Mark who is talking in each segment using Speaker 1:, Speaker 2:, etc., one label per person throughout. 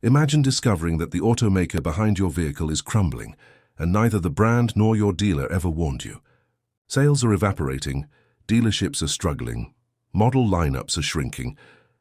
Speaker 1: Imagine discovering that the automaker behind your vehicle is crumbling, and neither the brand nor your dealer ever warned you. Sales are evaporating, dealerships are struggling, model lineups are shrinking,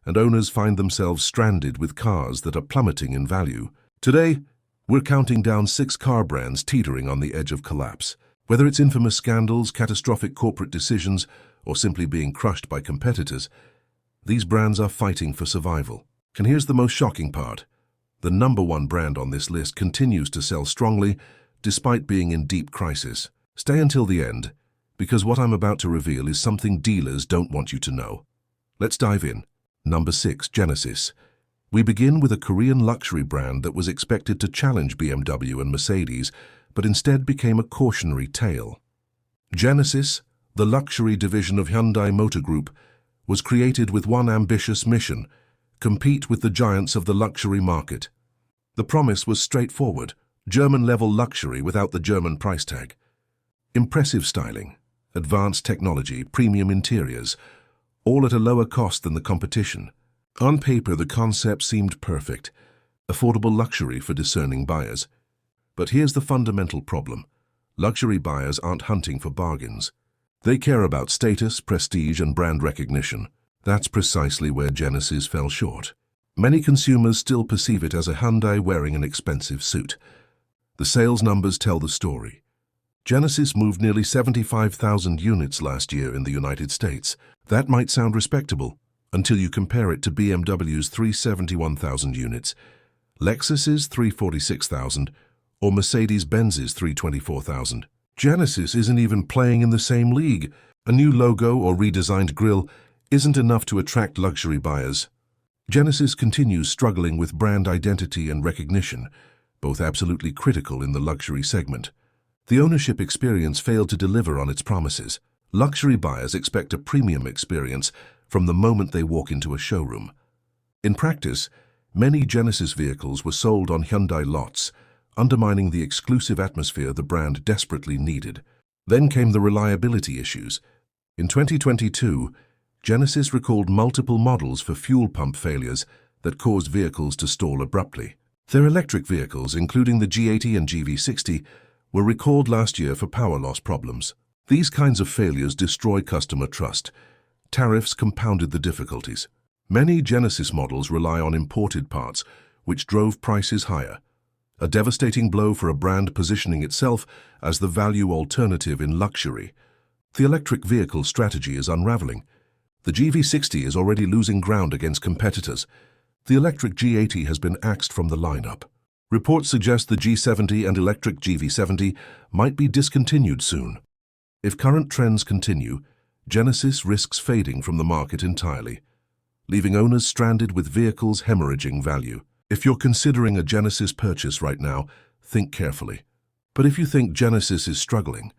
Speaker 1: and owners find themselves stranded with cars that are plummeting in value. Today, we're counting down 6 car brands teetering on the edge of collapse. Whether it's infamous scandals, catastrophic corporate decisions, or simply being crushed by competitors, these brands are fighting for survival. And here's the most shocking part. The #1 brand on this list continues to sell strongly, despite being in deep crisis. Stay until the end, because what I'm about to reveal is something dealers don't want you to know. Let's dive in. Number 6, Genesis. We begin with a Korean luxury brand that was expected to challenge BMW and Mercedes, but instead became a cautionary tale. Genesis, the luxury division of Hyundai Motor Group, was created with one ambitious mission: compete with the giants of the luxury market. The promise was straightforward: German-level luxury without the German price tag. Impressive styling, advanced technology, premium interiors, all at a lower cost than the competition. On paper, the concept seemed perfect, affordable luxury for discerning buyers. But here's the fundamental problem. Luxury buyers aren't hunting for bargains. They care about status, prestige, and brand recognition. That's precisely where Genesis fell short. Many consumers still perceive it as a Hyundai wearing an expensive suit. The sales numbers tell the story. Genesis moved nearly 75,000 units last year in the United States. That might sound respectable, until you compare it to BMW's 371,000 units, Lexus's 346,000, or Mercedes-Benz's 324,000. Genesis isn't even playing in the same league. A new logo or redesigned grille isn't enough to attract luxury buyers. Genesis continues struggling with brand identity and recognition, both absolutely critical in the luxury segment. The ownership experience failed to deliver on its promises. Luxury buyers expect a premium experience from the moment they walk into a showroom. In practice, many Genesis vehicles were sold on Hyundai lots, undermining the exclusive atmosphere the brand desperately needed. Then came the reliability issues. In 2022, Genesis recalled multiple models for fuel pump failures that caused vehicles to stall abruptly. Their electric vehicles, including the G80 and GV60, were recalled last year for power loss problems. These kinds of failures destroy customer trust. Tariffs compounded the difficulties. Many Genesis models rely on imported parts, which drove prices higher. A devastating blow for a brand positioning itself as the value alternative in luxury. The electric vehicle strategy is unraveling. The GV60 is already losing ground against competitors. The electric G80 has been axed from the lineup. Reports suggest the G70 and electric GV70 might be discontinued soon. If current trends continue, Genesis risks fading from the market entirely, leaving owners stranded with vehicles hemorrhaging value. If you're considering a Genesis purchase right now, think carefully. But if you think Genesis is struggling,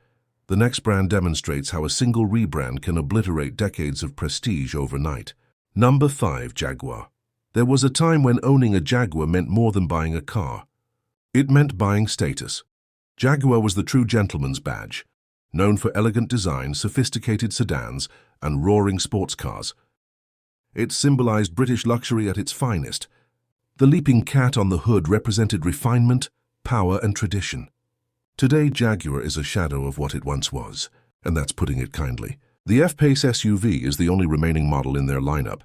Speaker 1: the next brand demonstrates how a single rebrand can obliterate decades of prestige overnight. Number 5, Jaguar. There was a time when owning a Jaguar meant more than buying a car. It meant buying status. Jaguar was the true gentleman's badge, known for elegant design, sophisticated sedans, and roaring sports cars. It symbolized British luxury at its finest. The leaping cat on the hood represented refinement, power, and tradition. Today, Jaguar is a shadow of what it once was, and that's putting it kindly. The F-Pace SUV is the only remaining model in their lineup.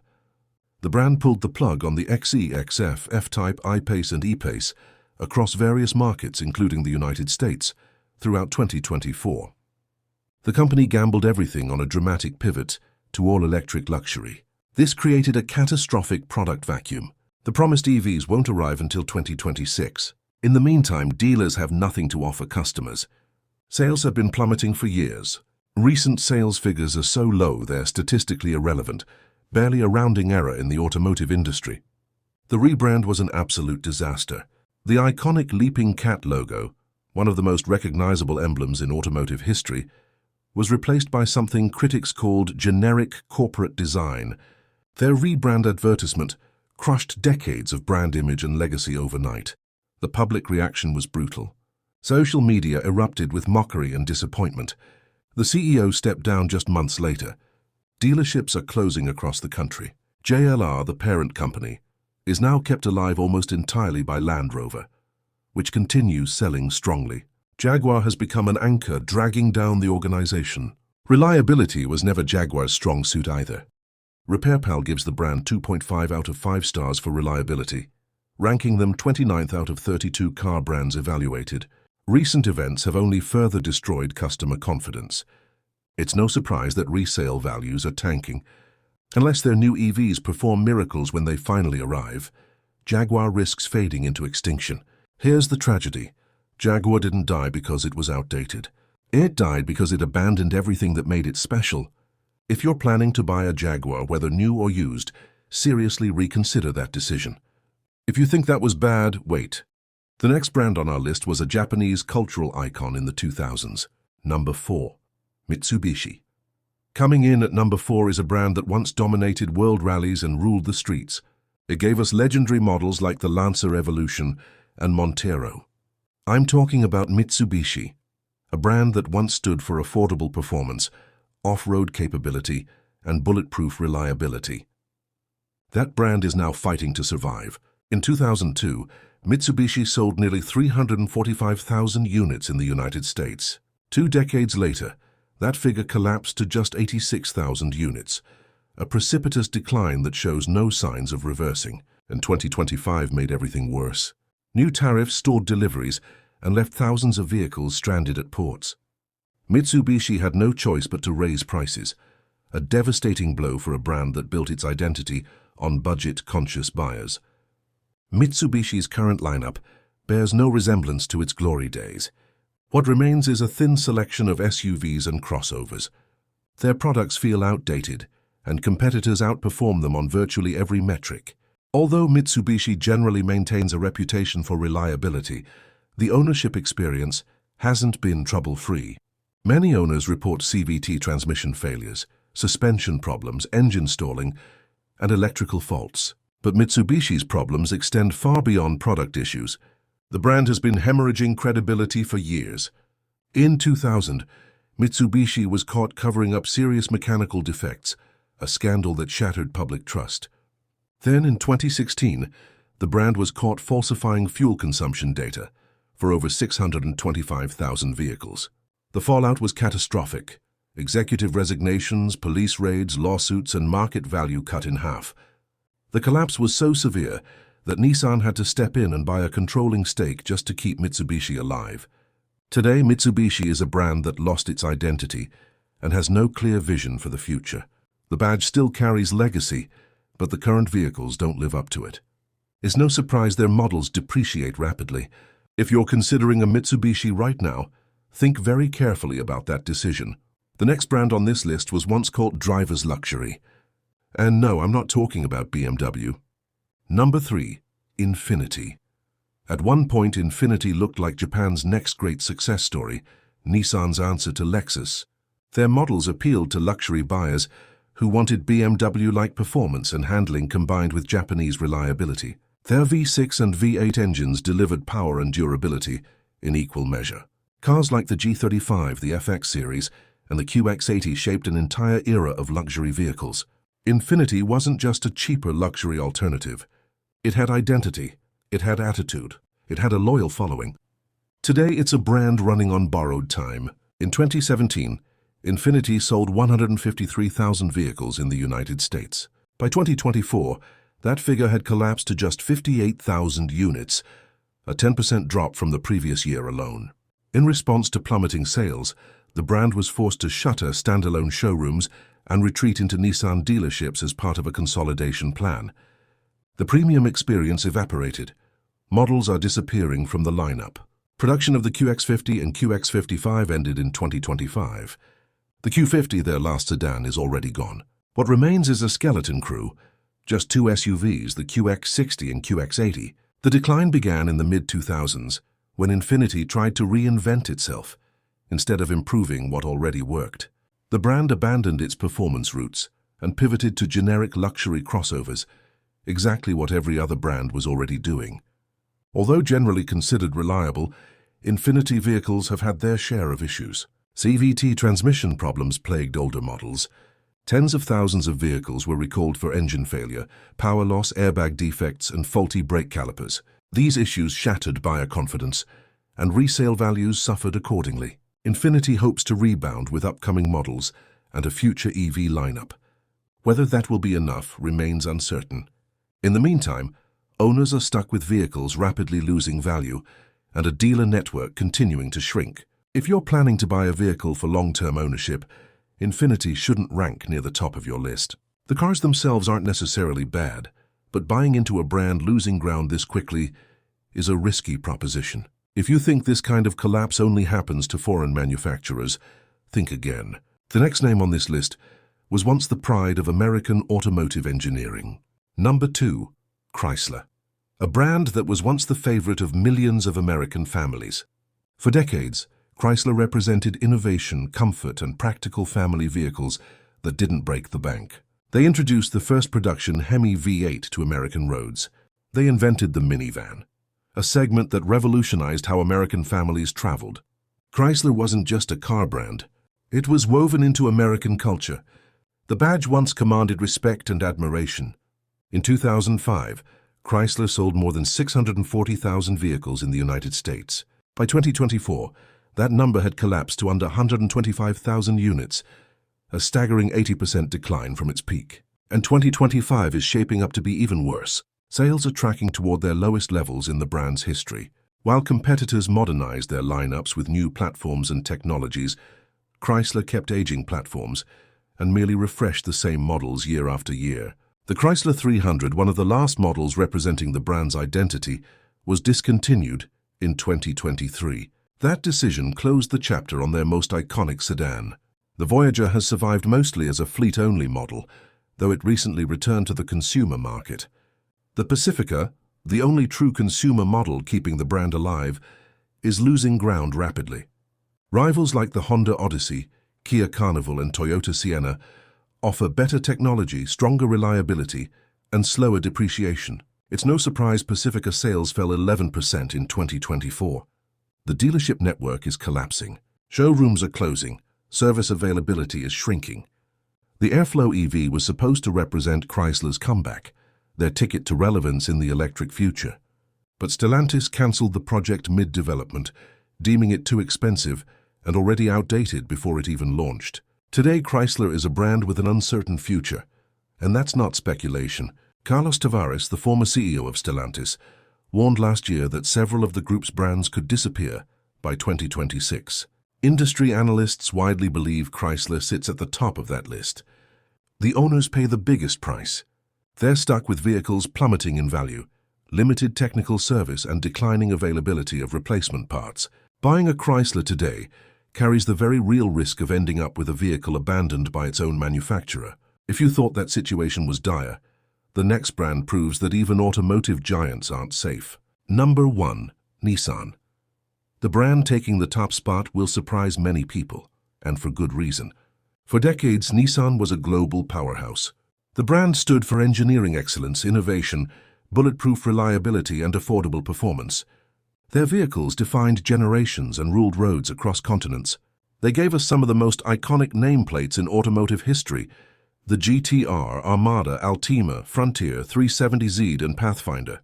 Speaker 1: The brand pulled the plug on the XE, XF, F-Type, I-Pace, and E-Pace across various markets, including the United States, throughout 2024. The company gambled everything on a dramatic pivot to all-electric luxury. This created a catastrophic product vacuum. The promised EVs won't arrive until 2026. In the meantime, dealers have nothing to offer customers. Sales have been plummeting for years. Recent sales figures are so low they're statistically irrelevant, barely a rounding error in the automotive industry. The rebrand was an absolute disaster. The iconic leaping cat logo, one of the most recognizable emblems in automotive history, was replaced by something critics called generic corporate design. Their rebrand advertisement crushed decades of brand image and legacy overnight. The public reaction was brutal. Social media erupted with mockery and disappointment. The CEO stepped down just months later. Dealerships are closing across the country. JLR, the parent company, is now kept alive almost entirely by Land Rover, which continues selling strongly. Jaguar has become an anchor dragging down the organization. Reliability was never Jaguar's strong suit either. RepairPal gives the brand 2.5 out of 5 stars for reliability, ranking them 29th out of 32 car brands evaluated. Recent events have only further destroyed customer confidence. It's no surprise that resale values are tanking. Unless their new EVs perform miracles when they finally arrive, Jaguar risks fading into extinction. Here's the tragedy. Jaguar didn't die because it was outdated. It died because it abandoned everything that made it special. If you're planning to buy a Jaguar, whether new or used, seriously reconsider that decision. If you think that was bad, wait. The next brand on our list was a Japanese cultural icon in the 2000s. Number 4. Mitsubishi. Coming in at number 4 is a brand that once dominated world rallies and ruled the streets. It gave us legendary models like the Lancer Evolution and Montero. I'm talking about Mitsubishi, a brand that once stood for affordable performance, off-road capability, and bulletproof reliability. That brand is now fighting to survive. In 2002, Mitsubishi sold nearly 345,000 units in the United States. 2 decades later, that figure collapsed to just 86,000 units, a precipitous decline that shows no signs of reversing. And 2025 made everything worse. New tariffs stalled deliveries and left thousands of vehicles stranded at ports. Mitsubishi had no choice but to raise prices, a devastating blow for a brand that built its identity on budget-conscious buyers. Mitsubishi's current lineup bears no resemblance to its glory days. What remains is a thin selection of SUVs and crossovers. Their products feel outdated, and competitors outperform them on virtually every metric. Although Mitsubishi generally maintains a reputation for reliability, the ownership experience hasn't been trouble-free. Many owners report CVT transmission failures, suspension problems, engine stalling, and electrical faults. But Mitsubishi's problems extend far beyond product issues. The brand has been hemorrhaging credibility for years. In 2000, Mitsubishi was caught covering up serious mechanical defects, a scandal that shattered public trust. Then in 2016, the brand was caught falsifying fuel consumption data for over 625,000 vehicles. The fallout was catastrophic. Executive resignations, police raids, lawsuits, and market value cut in half. The collapse was so severe that Nissan had to step in and buy a controlling stake just to keep Mitsubishi alive. Today, Mitsubishi is a brand that lost its identity and has no clear vision for the future. The badge still carries legacy, but the current vehicles don't live up to it. It's no surprise their models depreciate rapidly. If you're considering a Mitsubishi right now, think very carefully about that decision. The next brand on this list was once called driver's luxury. And no, I'm not talking about BMW. Number 3. Infiniti. At one point, Infiniti looked like Japan's next great success story, Nissan's answer to Lexus. Their models appealed to luxury buyers who wanted BMW-like performance and handling combined with Japanese reliability. Their V6 and V8 engines delivered power and durability in equal measure. Cars like the G35, the FX series, and the QX80 shaped an entire era of luxury vehicles. Infiniti wasn't just a cheaper luxury alternative. It had identity, it had attitude, it had a loyal following. Today, it's a brand running on borrowed time. In 2017, Infiniti sold 153,000 vehicles in the United States. By 2024, that figure had collapsed to just 58,000 units, a 10% drop from the previous year alone. In response to plummeting sales, the brand was forced to shutter standalone showrooms and retreat into Nissan dealerships as part of a consolidation plan. The premium experience evaporated. Models are disappearing from the lineup. Production of the QX50 and QX55 ended in 2025. The Q50, their last sedan, is already gone. What remains is a skeleton crew, just 2 SUVs, the QX60 and QX80. The decline began in the mid-2000s, when Infiniti tried to reinvent itself, instead of improving what already worked. The brand abandoned its performance roots and pivoted to generic luxury crossovers, exactly what every other brand was already doing. Although generally considered reliable, Infiniti vehicles have had their share of issues. CVT transmission problems plagued older models. Tens of thousands of vehicles were recalled for engine failure, power loss, airbag defects, and faulty brake calipers. These issues shattered buyer confidence, and resale values suffered accordingly. Infiniti hopes to rebound with upcoming models and a future EV lineup. Whether that will be enough remains uncertain. In the meantime, owners are stuck with vehicles rapidly losing value and a dealer network continuing to shrink. If you're planning to buy a vehicle for long-term ownership, Infiniti shouldn't rank near the top of your list. The cars themselves aren't necessarily bad, but buying into a brand losing ground this quickly is a risky proposition. If you think this kind of collapse only happens to foreign manufacturers, think again. The next name on this list was once the pride of American automotive engineering. Number 2, Chrysler. A brand that was once the favorite of millions of American families. For decades, Chrysler represented innovation, comfort, and practical family vehicles that didn't break the bank. They introduced the first production Hemi V8 to American roads. They invented the minivan, a segment that revolutionized how American families traveled. Chrysler wasn't just a car brand. It was woven into American culture. The badge once commanded respect and admiration. In 2005, Chrysler sold more than 640,000 vehicles in the United States. By 2024, that number had collapsed to under 125,000 units, a staggering 80% decline from its peak. And 2025 is shaping up to be even worse. Sales are tracking toward their lowest levels in the brand's history. While competitors modernized their lineups with new platforms and technologies, Chrysler kept aging platforms and merely refreshed the same models year after year. The Chrysler 300, one of the last models representing the brand's identity, was discontinued in 2023. That decision closed the chapter on their most iconic sedan. The Voyager has survived mostly as a fleet-only model, though it recently returned to the consumer market. The Pacifica, the only true consumer model keeping the brand alive, is losing ground rapidly. Rivals like the Honda Odyssey, Kia Carnival, and Toyota Sienna offer better technology, stronger reliability, and slower depreciation. It's no surprise Pacifica sales fell 11% in 2024. The dealership network is collapsing. Showrooms are closing. Service availability is shrinking. The Airflow EV was supposed to represent Chrysler's comeback, their ticket to relevance in the electric future. But Stellantis cancelled the project mid-development, deeming it too expensive and already outdated before it even launched. Today, Chrysler is a brand with an uncertain future. And that's not speculation. Carlos Tavares, the former CEO of Stellantis, warned last year that several of the group's brands could disappear by 2026. Industry analysts widely believe Chrysler sits at the top of that list. The owners pay the biggest price. They're stuck with vehicles plummeting in value, limited technical service, and declining availability of replacement parts. Buying a Chrysler today carries the very real risk of ending up with a vehicle abandoned by its own manufacturer. If you thought that situation was dire, the next brand proves that even automotive giants aren't safe. Number 1, Nissan. The brand taking the top spot will surprise many people, and for good reason. For decades, Nissan was a global powerhouse. The brand stood for engineering excellence, innovation, bulletproof reliability, and affordable performance. Their vehicles defined generations and ruled roads across continents. They gave us some of the most iconic nameplates in automotive history: the GTR, Armada, Altima, Frontier, 370Z, and Pathfinder.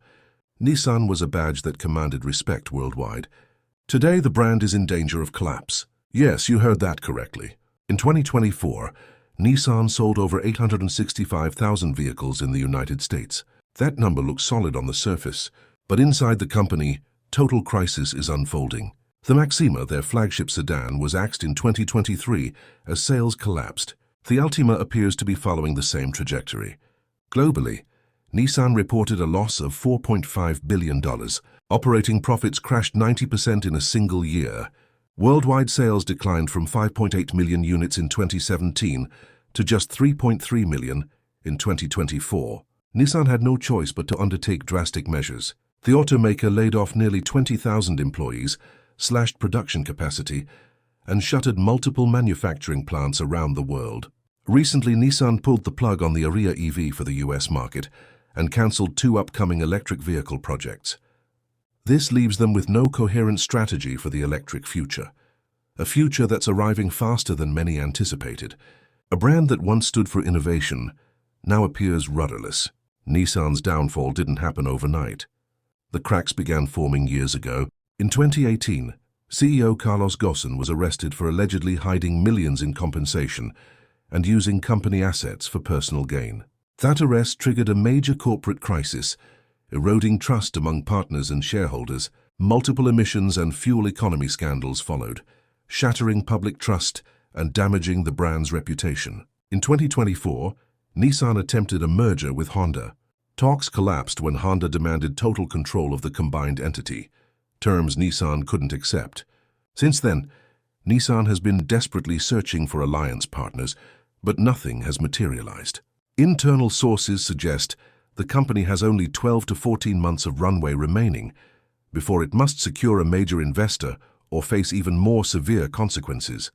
Speaker 1: Nissan was a badge that commanded respect worldwide. Today, the brand is in danger of collapse. Yes, you heard that correctly. In 2024, Nissan sold over 865,000 vehicles in the United States. That number looks solid on the surface, but inside the company, total crisis is unfolding. The Maxima, their flagship sedan, was axed in 2023 as sales collapsed. The Altima appears to be following the same trajectory. Globally, Nissan reported a loss of $4.5 billion. Operating profits crashed 90% in a single year. Worldwide sales declined from 5.8 million units in 2017 to just 3.3 million in 2024. Nissan had no choice but to undertake drastic measures. The automaker laid off nearly 20,000 employees, slashed production capacity, and shuttered multiple manufacturing plants around the world. Recently, Nissan pulled the plug on the Ariya EV for the US market and cancelled 2 upcoming electric vehicle projects. This leaves them with no coherent strategy for the electric future, a future that's arriving faster than many anticipated. A brand that once stood for innovation now appears rudderless. Nissan's downfall didn't happen overnight. The cracks began forming years ago. In 2018, CEO Carlos Ghosn was arrested for allegedly hiding millions in compensation and using company assets for personal gain. That arrest triggered a major corporate crisis, eroding trust among partners and shareholders. Multiple emissions and fuel economy scandals followed, shattering public trust and damaging the brand's reputation. In 2024, Nissan attempted a merger with Honda. Talks collapsed when Honda demanded total control of the combined entity, terms Nissan couldn't accept. Since then, Nissan has been desperately searching for alliance partners, but nothing has materialized. Internal sources suggest the company has only 12 to 14 months of runway remaining before it must secure a major investor or face even more severe consequences.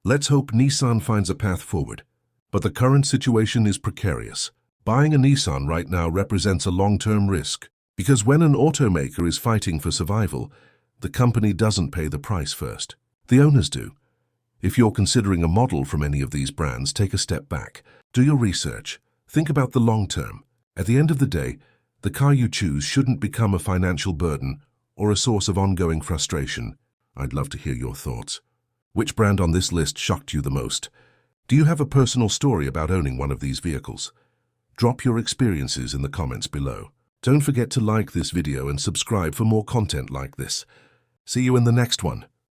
Speaker 1: Let's hope Nissan finds a path forward, but the current situation is precarious. Buying a Nissan right now represents a long-term risk, because when an automaker is fighting for survival, the company doesn't pay the price first. The owners do. If you're considering a model from any of these brands, take a step back. Do your research. Think about the long term. At the end of the day, the car you choose shouldn't become a financial burden or a source of ongoing frustration. I'd love to hear your thoughts. Which brand on this list shocked you the most? Do you have a personal story about owning one of these vehicles? Drop your experiences in the comments below. Don't forget to like this video and subscribe for more content like this. See you in the next one.